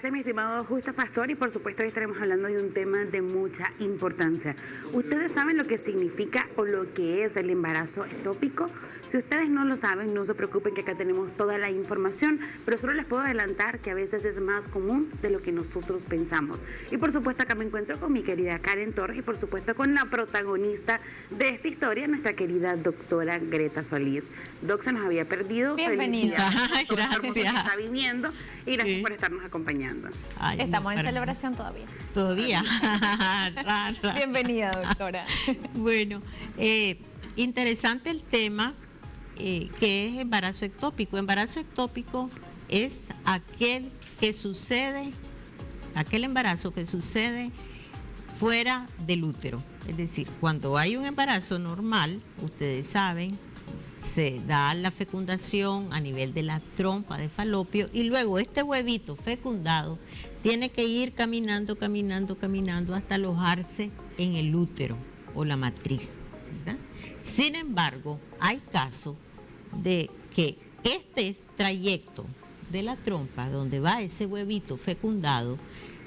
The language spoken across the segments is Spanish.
Gracias, mi estimado Justo Pastor, y por supuesto hoy estaremos hablando de un tema de mucha importancia. ¿Ustedes saben lo que significa o lo que es el embarazo ectópico? Si ustedes no lo saben, no se preocupen que acá tenemos toda la información, pero solo les puedo adelantar que a veces es más común de lo que nosotros pensamos. Y por supuesto acá me encuentro con mi querida Karen Torres y por supuesto con la protagonista de esta historia, nuestra querida doctora Greta Solís. Doc, se nos había perdido. Bienvenida. Gracias. Que está viviendo y gracias por estarnos acompañando. Ay, estamos en celebración todavía. Todavía. Bienvenida, doctora. Bueno, interesante el tema que es embarazo ectópico. Embarazo ectópico es aquel embarazo que sucede fuera del útero. Es decir, cuando hay un embarazo normal, ustedes saben, se da la fecundación a nivel de la trompa de falopio y luego este huevito fecundado tiene que ir caminando hasta alojarse en el útero o la matriz, ¿verdad? Sin embargo, hay casos de que este trayecto de la trompa donde va ese huevito fecundado,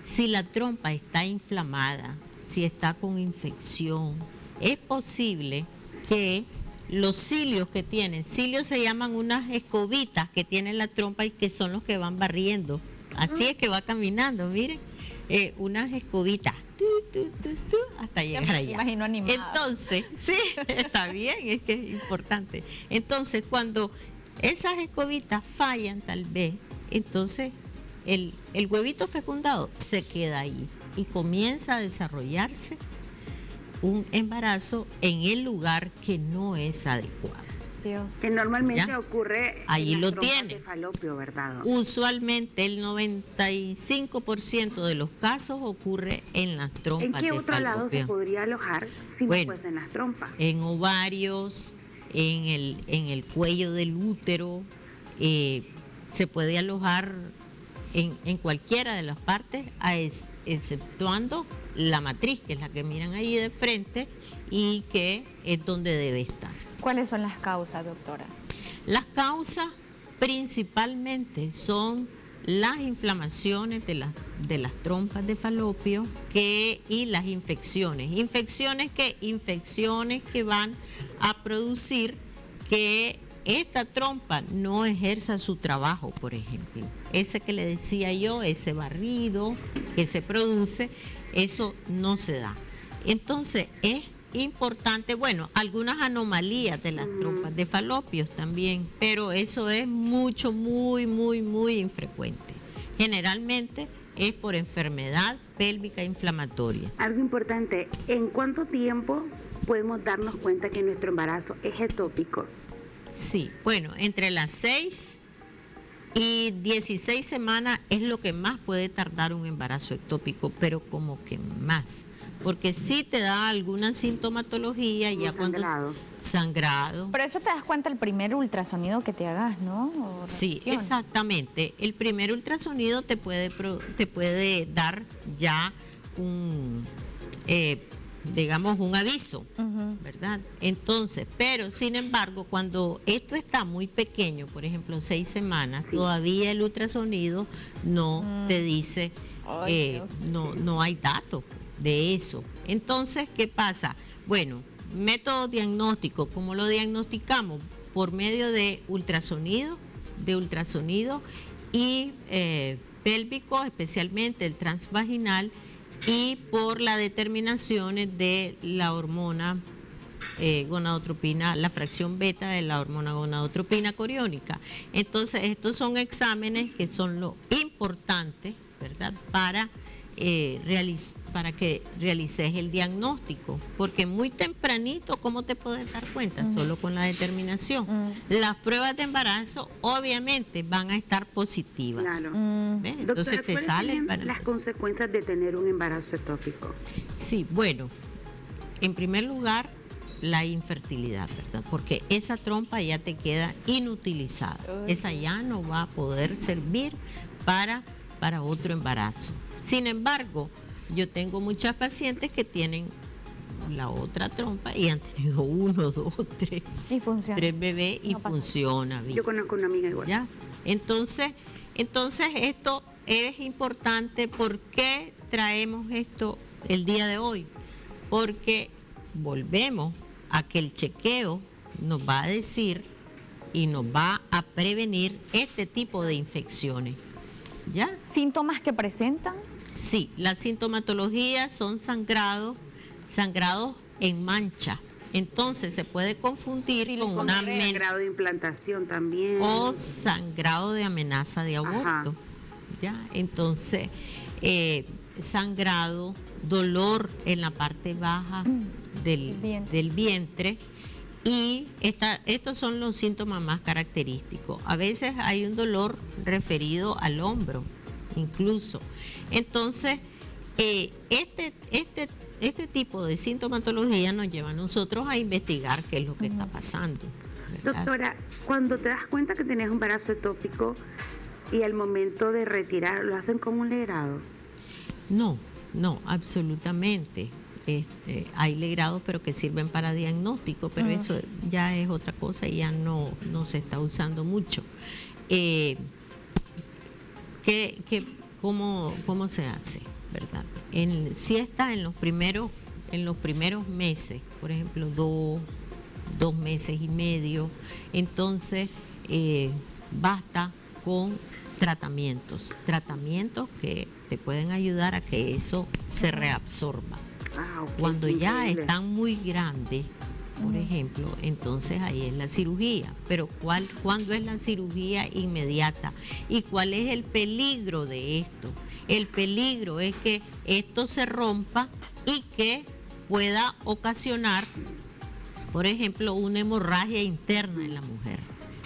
si la trompa está inflamada, si está con infección, es posible que los cilios que tienen, cilios se llaman unas escobitas que tienen la trompa y que son los que van barriendo. Así es que va caminando, miren, unas escobitas, hasta llegar allá. Imagino animada. Entonces, sí, está bien, es que es importante. Entonces, cuando esas escobitas fallan tal vez, entonces el huevito fecundado se queda ahí y comienza a desarrollarse un embarazo en el lugar que no es adecuado. Dios. Que normalmente ¿Ya? ocurre ahí en lo las trompas tiene. de falopio, ¿verdad? Usualmente el 95% de los casos ocurre en las trompas de falopio. ¿En qué otro lado se podría alojar si no fuese en las trompas? En ovarios, en el cuello del útero, se puede alojar en cualquiera de las partes, exceptuando la matriz, que es la que miran ahí de frente y que es donde debe estar. ¿Cuáles son las causas, doctora? Las causas principalmente son las inflamaciones de las trompas de falopio y las infecciones. Infecciones que van a producir que esta trompa no ejerza su trabajo, por ejemplo. Ese que le decía yo, ese barrido que se produce, eso no se da. Entonces es importante, bueno, algunas anomalías de las trompas de falopios también, pero eso es muy infrecuente. Generalmente es por enfermedad pélvica inflamatoria. Algo importante, ¿en cuánto tiempo podemos darnos cuenta que nuestro embarazo es ectópico? Sí, bueno, entre las 6 y 16 semanas es lo que más puede tardar un embarazo ectópico, pero como que más. Porque sí te da alguna sintomatología, ya sangrado. Sangrado. Pero eso te das cuenta el primer ultrasonido que te hagas, ¿no? O sí, revisión. exactamente. El primer ultrasonido te puede dar ya un aviso, ¿verdad? Entonces, pero sin embargo, cuando esto está muy pequeño, por ejemplo, 6 semanas, todavía el ultrasonido no te dice, no hay datos de eso. Entonces, ¿qué pasa? Bueno, método diagnóstico, ¿cómo lo diagnosticamos? Por medio de ultrasonido y pélvico, especialmente el transvaginal, y por la determinaciones de la hormona gonadotropina, la fracción beta de la hormona gonadotropina coriónica. Entonces, estos son exámenes que son lo importante, ¿verdad?, para que realices el diagnóstico, porque muy tempranito, ¿cómo te puedes dar cuenta? Solo con la determinación. Las pruebas de embarazo obviamente van a estar positivas. Claro. Entonces, doctora, ¿cuáles serían las consecuencias de tener un embarazo ectópico? Sí, bueno, en primer lugar, la infertilidad, ¿verdad? Porque esa trompa ya te queda inutilizada. Esa ya no va a poder servir para otro embarazo. Sin embargo, yo tengo muchas pacientes que tienen la otra trompa y han tenido 1, 2, 3, y funciona. 3 bebés y No pasa. funciona bien. Yo conozco una amiga igual. ¿Ya? Entonces esto es importante. ¿Por qué traemos esto el día de hoy? Porque volvemos a que el chequeo nos va a decir y nos va a prevenir este tipo de infecciones. ¿Ya? ¿Síntomas que presentan? Sí, la sintomatología son sangrados en mancha. Entonces se puede confundir con una sangrado de implantación también. o sangrado de amenaza de aborto. Ajá. ¿Ya? Entonces, sangrado, dolor en la parte baja del vientre. Y estos son los síntomas más característicos. A veces hay un dolor referido al hombro, incluso. Entonces, este tipo de sintomatología nos lleva a nosotros a investigar qué es lo que está pasando, ¿verdad? Doctora, cuando te das cuenta que tenés un embarazo ectópico y al momento de retirar, ¿lo hacen como un legrado? No, absolutamente. Hay legrados, pero que sirven para diagnóstico, pero eso ya es otra cosa y ya no se está usando mucho. ¿Cómo se hace, verdad? Si está en los primeros meses, por ejemplo, dos meses y medio, entonces basta con tratamientos que te pueden ayudar a que eso se reabsorba. Ok, Cuando qué ya increíble. están muy grandes, por ejemplo, entonces ahí es la cirugía. Pero ¿cuándo es la cirugía inmediata? ¿Y cuál es el peligro de esto? El peligro es que esto se rompa y que pueda ocasionar, por ejemplo, una hemorragia interna en la mujer.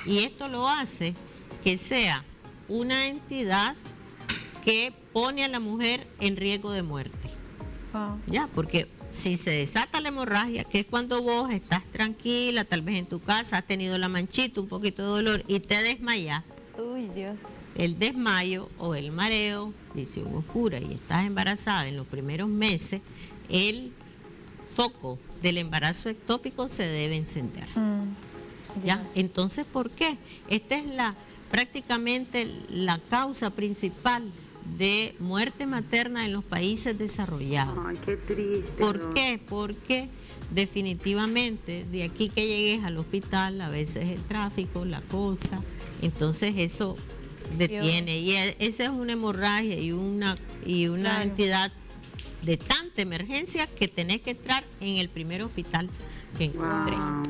Y esto lo hace que sea una entidad que pone a la mujer en riesgo de muerte. Ya, porque si se desata la hemorragia, que es cuando vos estás tranquila, tal vez en tu casa, has tenido la manchita, un poquito de dolor y te desmayas. Uy, Dios. El desmayo o el mareo, visión oscura y estás embarazada en los primeros meses, el foco del embarazo ectópico se debe encender. ¿Ya? Entonces, ¿por qué? Esta es prácticamente la causa principal de muerte materna en los países desarrollados. Ay, qué triste. ¿Por ¿no? qué? Porque definitivamente de aquí que llegues al hospital, a veces el tráfico, la cosa, entonces eso detiene. Y esa es una hemorragia y una Claro. entidad de tanta emergencia que tenés que entrar en el primer hospital que encontré. Wow.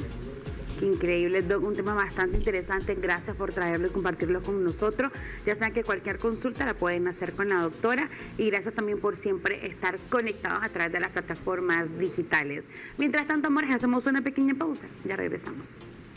Qué increíble, Doc, un tema bastante interesante. Gracias por traerlo y compartirlo con nosotros. Ya saben que cualquier consulta la pueden hacer con la doctora y gracias también por siempre estar conectados a través de las plataformas digitales. Mientras tanto, amores, hacemos una pequeña pausa. Ya regresamos.